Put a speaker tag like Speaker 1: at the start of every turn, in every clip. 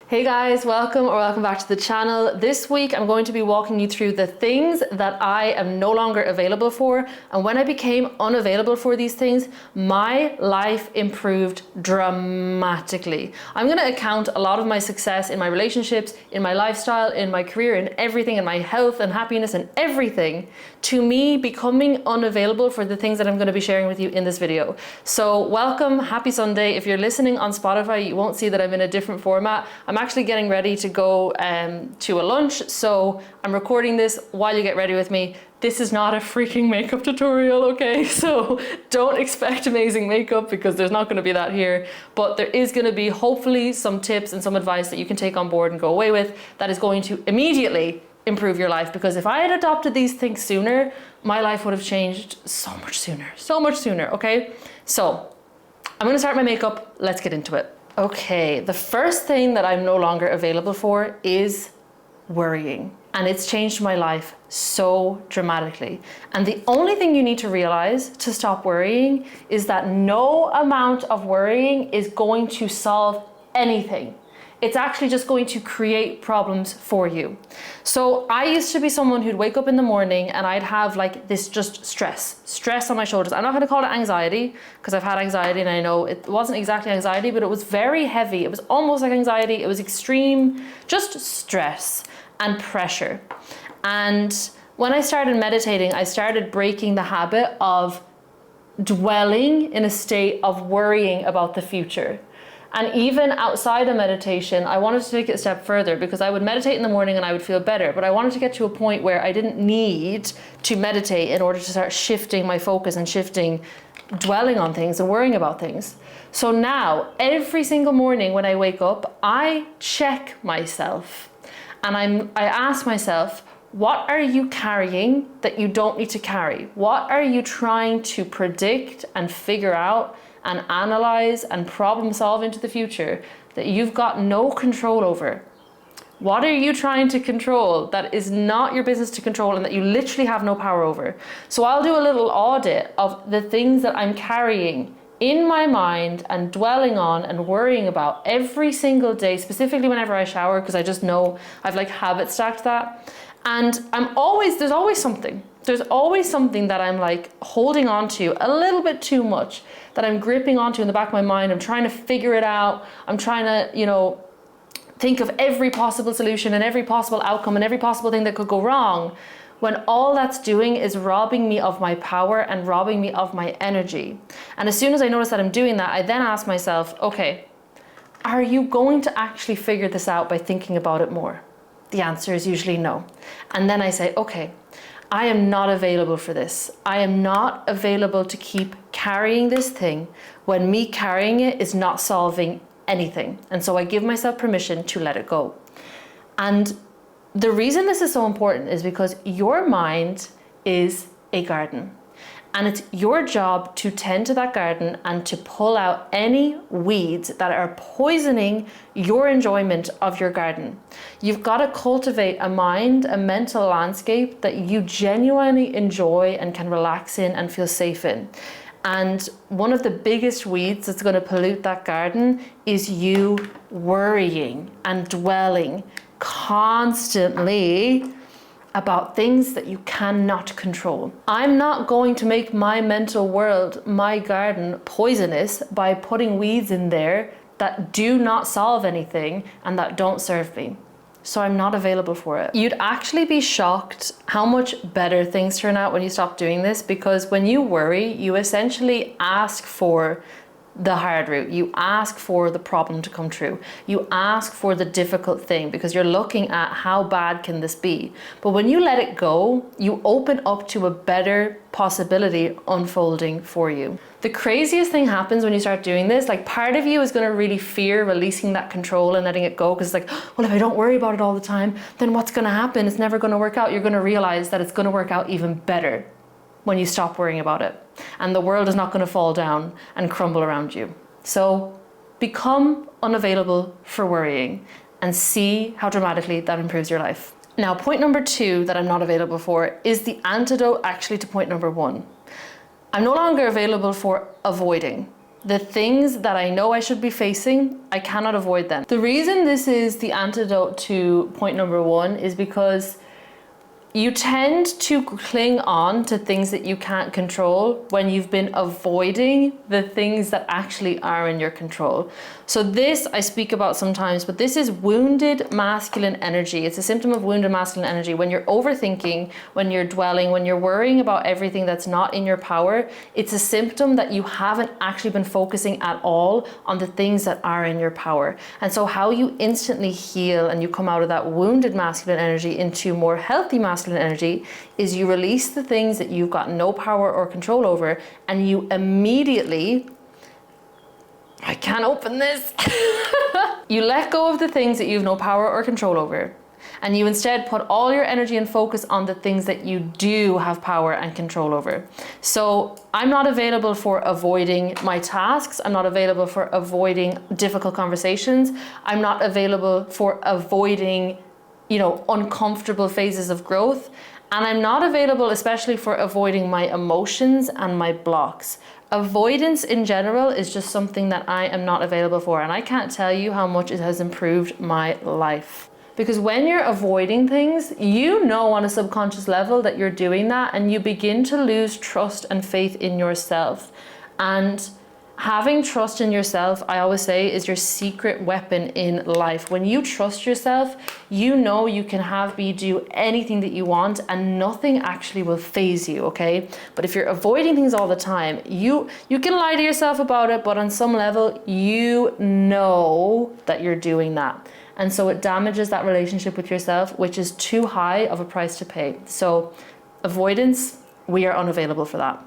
Speaker 1: Hey guys, welcome back to the channel. This week I'm going to be walking you through the things that I am no longer available for, and when I became unavailable for these things, my life improved dramatically. I'm going to account a lot of my success in my relationships, in my lifestyle, in my career, in everything, in my health and happiness and everything, to me becoming unavailable for the things that I'm going to be sharing with you in this video. So welcome, happy Sunday. If you're listening on Spotify, you won't see that I'm in a different format. I'm actually getting ready to go to a lunch, so I'm recording this while you get ready with me. This is not a freaking makeup tutorial, okay? So don't expect amazing makeup because there's not going to be that here, but there is going to be hopefully some tips and some advice that you can take on board and go away with that is going to immediately improve your life, because if I had adopted these things sooner, my life would have changed so much sooner, okay? So I'm going to start my makeup. Let's get into it. Okay, the first thing that I'm no longer available for is worrying. And it's changed my life so dramatically. And the only thing you need to realize to stop worrying is that no amount of worrying is going to solve anything. It's actually just going to create problems for you. So I used to be someone who'd wake up in the morning and I'd have like this just stress on my shoulders. I'm not going to call it anxiety because I've had anxiety and I know it wasn't exactly anxiety, but it was very heavy. It was almost like anxiety. It was extreme, just stress and pressure. And when I started meditating, I started breaking the habit of dwelling in a state of worrying about the future. And even outside of meditation, I wanted to take it a step further, because I would meditate in the morning and I would feel better, but I wanted to get to a point where I didn't need to meditate in order to start shifting my focus and dwelling on things and worrying about things. So now, every single morning when I wake up, I check myself and I ask myself, what are you carrying that you don't need to carry? What are you trying to predict and figure out and analyze and problem solve into the future that you've got no control over? What are you trying to control that is not your business to control and that you literally have no power over? So I'll do a little audit of the things that I'm carrying in my mind and dwelling on and worrying about every single day, specifically whenever I shower, because I just know I've like habit stacked that. And there's always something that I'm like holding on to a little bit too much, that I'm gripping onto in the back of my mind. I'm trying to figure it out. I'm trying to, think of every possible solution and every possible outcome and every possible thing that could go wrong, when all that's doing is robbing me of my power and robbing me of my energy. And as soon as I notice that I'm doing that, I then ask myself, okay, are you going to actually figure this out by thinking about it more? The answer is usually no. And then I say, okay, I am not available for this. I am not available to keep carrying this thing when me carrying it is not solving anything. And so I give myself permission to let it go. And the reason this is so important is because your mind is a garden. And it's your job to tend to that garden and to pull out any weeds that are poisoning your enjoyment of your garden. You've got to cultivate a mind, a mental landscape that you genuinely enjoy and can relax in and feel safe in. And one of the biggest weeds that's going to pollute that garden is you worrying and dwelling constantly about things that you cannot control. I'm not going to make my mental world, my garden, poisonous by putting weeds in there that do not solve anything and that don't serve me. So I'm not available for it. You'd actually be shocked how much better things turn out when you stop doing this, because when you worry, you essentially ask for the hard route. You ask for the problem to come true. You ask for the difficult thing because you're looking at how bad can this be. But when you let it go, you open up to a better possibility unfolding for you. The craziest thing happens when you start doing this, like part of you is going to really fear releasing that control and letting it go, because it's like, well, if I don't worry about it all the time, then what's going to happen? It's never going to work out. You're going to realize that it's going to work out even better when you stop worrying about it. And the world is not going to fall down and crumble around you. So become unavailable for worrying and see how dramatically that improves your life. Now, point number 2 that I'm not available for is the antidote actually to point number 1. I'm no longer available for avoiding. the things that I know I should be facing, I cannot avoid them. The reason this is the antidote to point number one is because you tend to cling on to things that you can't control when you've been avoiding the things that actually are in your control. So this I speak about sometimes, but this is wounded masculine energy. It's a symptom of wounded masculine energy. When you're overthinking, when you're dwelling, when you're worrying about everything that's not in your power, it's a symptom that you haven't actually been focusing at all on the things that are in your power. And so how you instantly heal and you come out of that wounded masculine energy into more healthy masculine energy is you release the things that you've got no power or control over, and you immediately, I can't open this. You let go of the things that you have no power or control over, and you instead put all your energy and focus on the things that you do have power and control over. So I'm not available for avoiding my tasks. I'm not available for avoiding difficult conversations. I'm not available for avoiding, uncomfortable phases of growth. And I'm not available especially for avoiding my emotions and my blocks. Avoidance in general is just something that I am not available for. And I can't tell you how much it has improved my life. Because when you're avoiding things, on a subconscious level that you're doing that, and you begin to lose trust and faith in yourself. And having trust in yourself, I always say, is your secret weapon in life. When you trust yourself, you can do anything that you want and nothing actually will faze you, okay? But if you're avoiding things all the time, you can lie to yourself about it, but on some level, you know that you're doing that. And so it damages that relationship with yourself, which is too high of a price to pay. So avoidance, we are unavailable for that.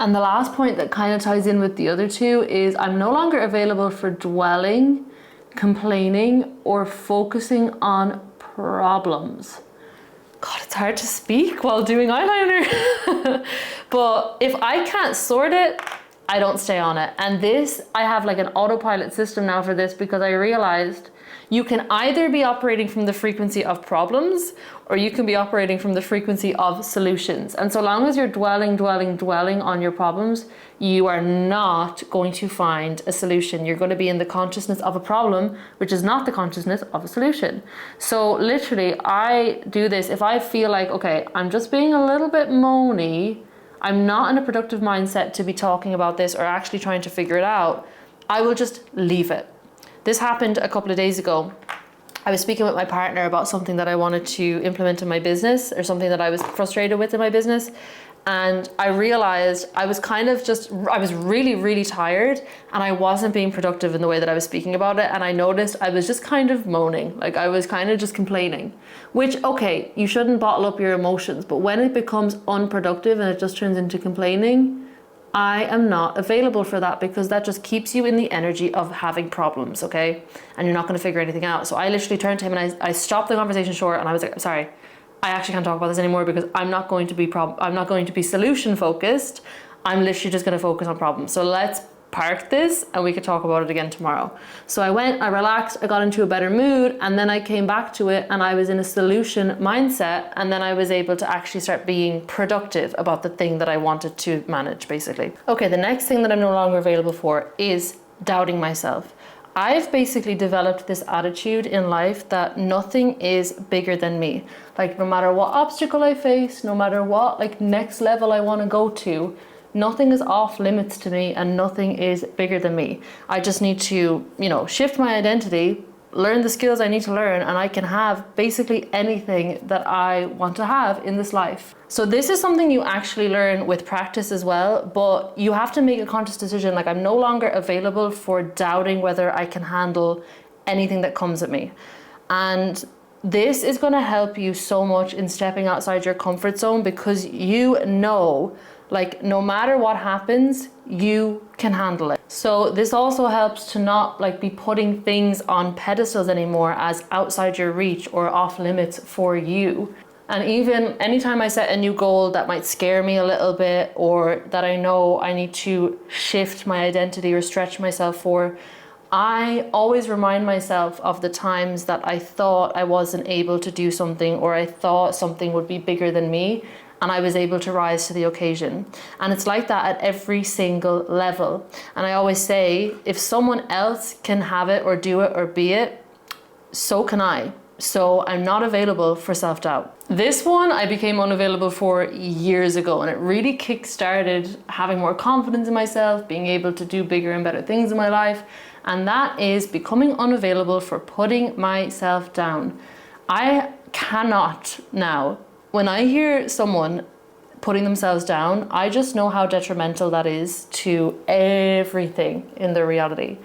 Speaker 1: And the last point that kind of ties in with the other two is I'm no longer available for dwelling, complaining, or focusing on problems. God, it's hard to speak while doing eyeliner. But if I can't sort it, I don't stay on it. And this, I have like an autopilot system now for this, because I realized you can either be operating from the frequency of problems, or you can be operating from the frequency of solutions. And so long as you're dwelling on your problems, you are not going to find a solution. You're going to be in the consciousness of a problem, which is not the consciousness of a solution. So literally, I do this if I feel like, okay, I'm just being a little bit moany, I'm not in a productive mindset to be talking about this or actually trying to figure it out, I will just leave it. This happened a couple of days ago. I was speaking with my partner about something that I wanted to implement in my business, or something that I was frustrated with in my business. And I realized I was really, really tired, and I wasn't being productive in the way that I was speaking about it. And I noticed I was just kind of moaning, like I was kind of just complaining, which, okay, you shouldn't bottle up your emotions, but when it becomes unproductive and it just turns into complaining, I am not available for that, because that just keeps you in the energy of having problems, okay? And you're not going to figure anything out. So I literally turned to him and I stopped the conversation short, and I was like, sorry, I actually can't talk about this anymore, because I'm not going to be solution focused. I'm literally just going to focus on problems. So let's park this and we could talk about it again tomorrow. So I went, I relaxed, I got into a better mood, and then I came back to it and I was in a solution mindset, and then I was able to actually start being productive about the thing that I wanted to manage, basically. Okay, the next thing that I'm no longer available for is doubting myself. I've basically developed this attitude in life that nothing is bigger than me. Like, no matter what obstacle I face, no matter what next level I want to go to, nothing is off limits to me and nothing is bigger than me. I just need to, shift my identity, learn the skills I need to learn, and I can have basically anything that I want to have in this life. So this is something you actually learn with practice as well, but you have to make a conscious decision. Like, I'm no longer available for doubting whether I can handle anything that comes at me. And this is going to help you so much in stepping outside your comfort zone, because no matter what happens, you can handle it. So this also helps to not be putting things on pedestals anymore as outside your reach or off limits for you. And even anytime I set a new goal that might scare me a little bit, or that I know I need to shift my identity or stretch myself for, I always remind myself of the times that I thought I wasn't able to do something, or I thought something would be bigger than me. and I was able to rise to the occasion. And it's like that at every single level. And I always say, if someone else can have it or do it or be it, so can I. So I'm not available for self-doubt. This one I became unavailable for years ago, and it really kick-started having more confidence in myself, being able to do bigger and better things in my life. And that is becoming unavailable for putting myself down. I cannot now, when I hear someone putting themselves down, I just know how detrimental that is to everything in their reality.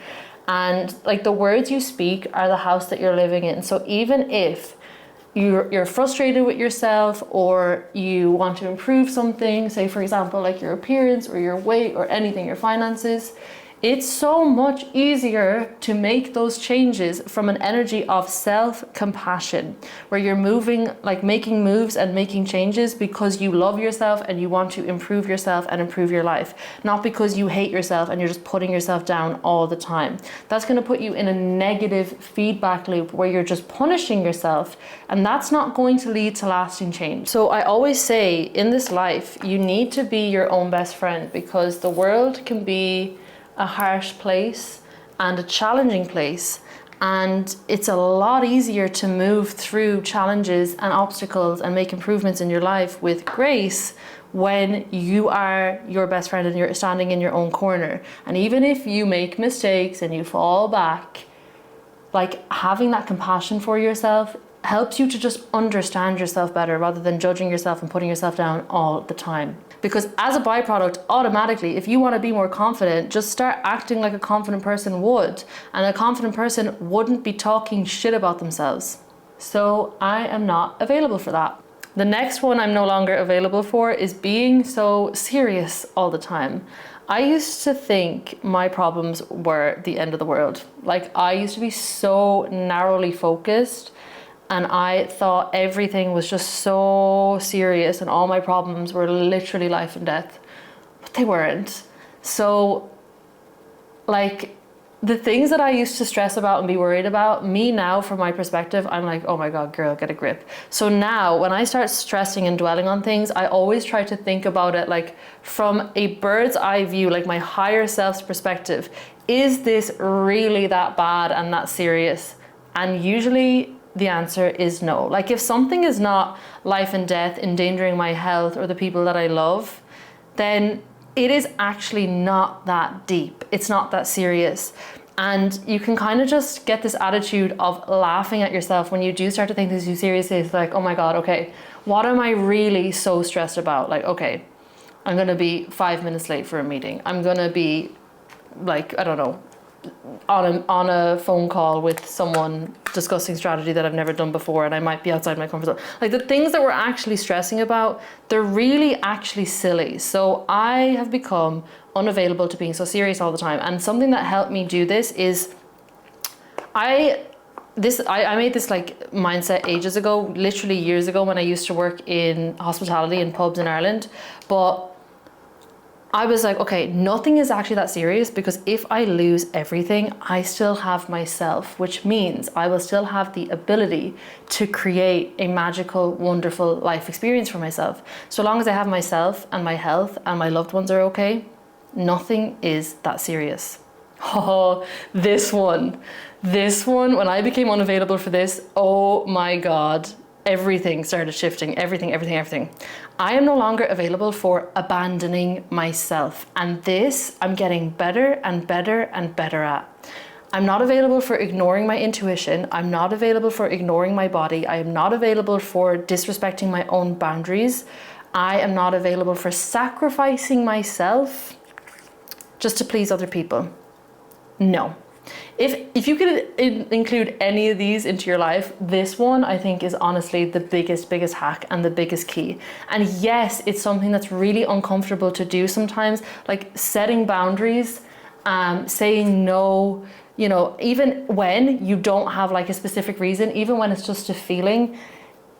Speaker 1: And like, the words you speak are the house that you're living in. So even if you're frustrated with yourself, or you want to improve something, say for example, like your appearance or your weight or anything, your finances, it's so much easier to make those changes from an energy of self-compassion, where you're moving, like making moves and making changes because you love yourself and you want to improve yourself and improve your life, not because you hate yourself and you're just putting yourself down all the time. That's going to put you in a negative feedback loop where you're just punishing yourself, and that's not going to lead to lasting change. So I always say, in this life, you need to be your own best friend, because the world can be a harsh place and a challenging place, and it's a lot easier to move through challenges and obstacles and make improvements in your life with grace when you are your best friend and you're standing in your own corner. And even if you make mistakes and you fall back, like, having that compassion for yourself helps you to just understand yourself better, rather than judging yourself and putting yourself down all the time. Because as a byproduct, automatically, if you want to be more confident, just start acting like a confident person would. And a confident person wouldn't be talking shit about themselves. So I am not available for that. The next one I'm no longer available for is being so serious all the time. I used to think my problems were the end of the world. Like, I used to be so narrowly focused, and I thought everything was just so serious and all my problems were literally life and death, but they weren't. So like, the things that I used to stress about and be worried about, me now, from my perspective, I'm like, oh my God, girl, get a grip. So now when I start stressing and dwelling on things, I always try to think about it like from a bird's eye view, like my higher self's perspective. Is this really that bad and that serious? And usually the answer is no. Like, if something is not life and death, endangering my health or the people that I love, then it is actually not that deep. It's not that serious. And you can kind of just get this attitude of laughing at yourself when you do start to think this too seriously. It's like, oh my God, okay, what am I really so stressed about? Like, okay, I'm gonna be 5 minutes late for a meeting. I'm gonna be like, I don't know, on a phone call with someone discussing strategy that I've never done before, and I might be outside my comfort zone. Like, the things that we're actually stressing about, they're really actually silly. So I have become unavailable to being so serious all the time. And something that helped me do this is I made this like mindset ages ago, literally years ago, when I used to work in hospitality in pubs in Ireland. But I was like, okay, nothing is actually that serious, because if I lose everything, I still have myself, which means I will still have the ability to create a magical, wonderful life experience for myself. So long as I have myself and my health and my loved ones are okay, nothing is that serious. Oh, this one, when I became unavailable for this, oh my God, everything started shifting, everything. I am no longer available for abandoning myself. And this I'm getting better and better and better at. I'm not available for ignoring my intuition. I'm not available for ignoring my body. I am not available for disrespecting my own boundaries. I am not available for sacrificing myself just to please other people. No. If you could include any of these into your life, this one I think is honestly the biggest hack and the biggest key. And yes, it's something that's really uncomfortable to do sometimes, like setting boundaries, saying no, you know, even when you don't have like a specific reason, even when it's just a feeling,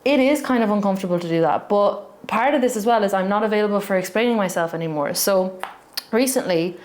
Speaker 1: it is kind of uncomfortable to do that. But part of this as well is I'm not available for explaining myself anymore. So recently,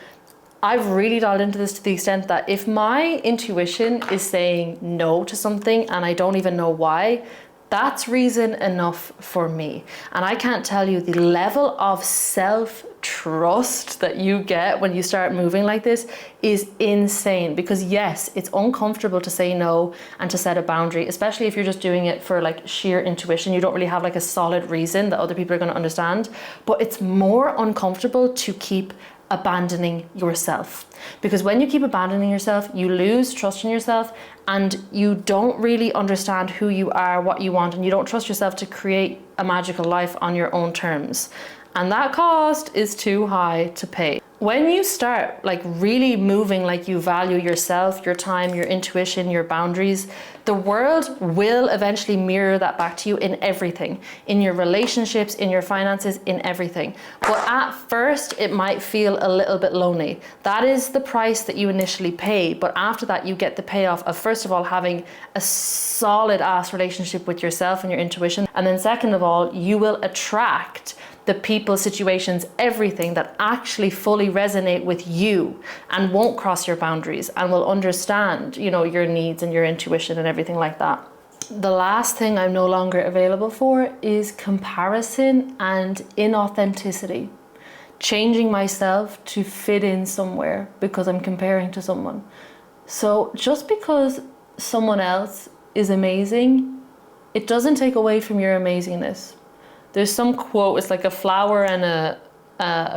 Speaker 1: I've really dialed into this to the extent that if my intuition is saying no to something and I don't even know why, That's reason enough for me. And I can't tell you the level of self-trust that you get when you start moving like this is insane. Because yes, it's uncomfortable to say no and to set a boundary, especially if you're just doing it for like sheer intuition. You don't really have like a solid reason that other people are going to understand. But it's more uncomfortable to keep abandoning yourself, because when you keep abandoning yourself, you lose trust in yourself and you don't really understand who you are, what you want, and you don't trust yourself to create a magical life on your own terms. And that cost is too high to pay. When you start like really moving like you value yourself, your time, your intuition, your boundaries, the world will eventually mirror that back to you in everything, in your relationships, in your finances, in everything. But at first, it might feel a little bit lonely. That is the price that you initially pay. But after that, you get the payoff of, first of all, having a solid ass relationship with yourself and your intuition. And then second of all, you will attract the people, situations, everything that actually fully resonate with you and won't cross your boundaries and will understand, you know, your needs and your intuition and everything like that. The last thing I'm no longer available for is comparison and inauthenticity. Changing myself to fit in somewhere because I'm comparing to someone. So just because someone else is amazing, it doesn't take away from your amazingness. There's some quote, it's like a flower and a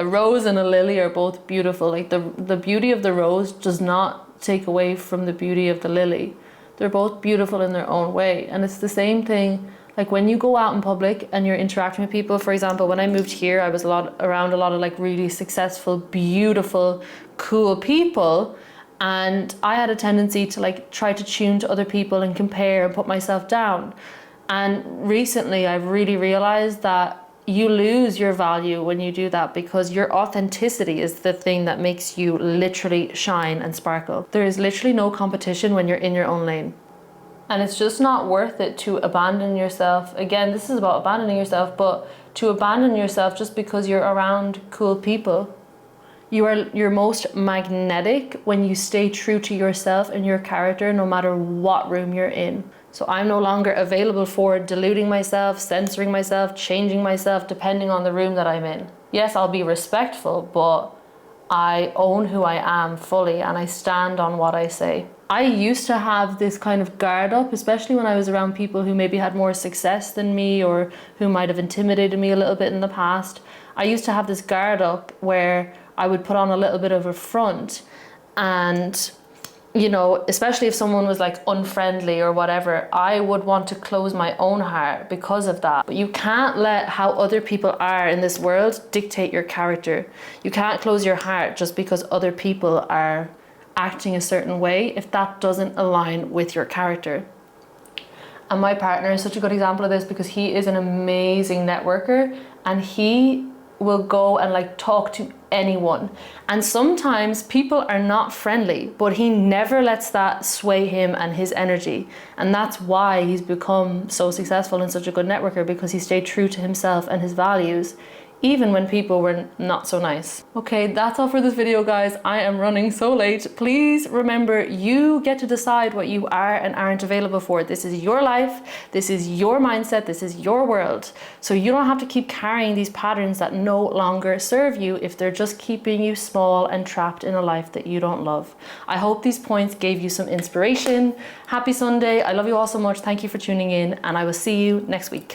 Speaker 1: rose and a lily are both beautiful. Like the beauty of the rose does not take away from the beauty of the lily. They're both beautiful in their own way. And it's the same thing, like when you go out in public and you're interacting with people. For example, when I moved here, I was around a lot of like really successful, beautiful, cool people. And I had a tendency to like try to tune to other people and compare and put myself down. And recently I've really realized that you lose your value when you do that, because your authenticity is the thing that makes you literally shine and sparkle. There is literally no competition when you're in your own lane. And it's just not worth it to abandon yourself. Again, this is about abandoning yourself, but to abandon yourself just because you're around cool people. You are your most magnetic when you stay true to yourself and your character, no matter what room you're in. So I'm no longer available for diluting myself, censoring myself, changing myself, depending on the room that I'm in. Yes, I'll be respectful, but I own who I am fully and I stand on what I say. I used to have this kind of guard up, especially when I was around people who maybe had more success than me or who might have intimidated me a little bit in the past. I used to have this guard up where I would put on a little bit of a front, and you know, especially if someone was like unfriendly or whatever, I would want to close my own heart because of that. But you can't let how other people are in this world dictate your character. You can't close your heart just because other people are acting a certain way if that doesn't align with your character. And my partner is such a good example of this, because he is an amazing networker and he will go and like talk to anyone, and sometimes people are not friendly, but he never lets that sway him and his energy. And that's why he's become so successful and such a good networker, because he stayed true to himself and his values even when people were not so nice. Okay, that's all for this video, guys. I am running so late. Please remember, you get to decide what you are and aren't available for. This is your life, this is your mindset, this is your world. So you don't have to keep carrying these patterns that no longer serve you if they're just keeping you small and trapped in a life that you don't love. I hope these points gave you some inspiration. Happy Sunday. I love you all so much. Thank you for tuning in, and I will see you next week.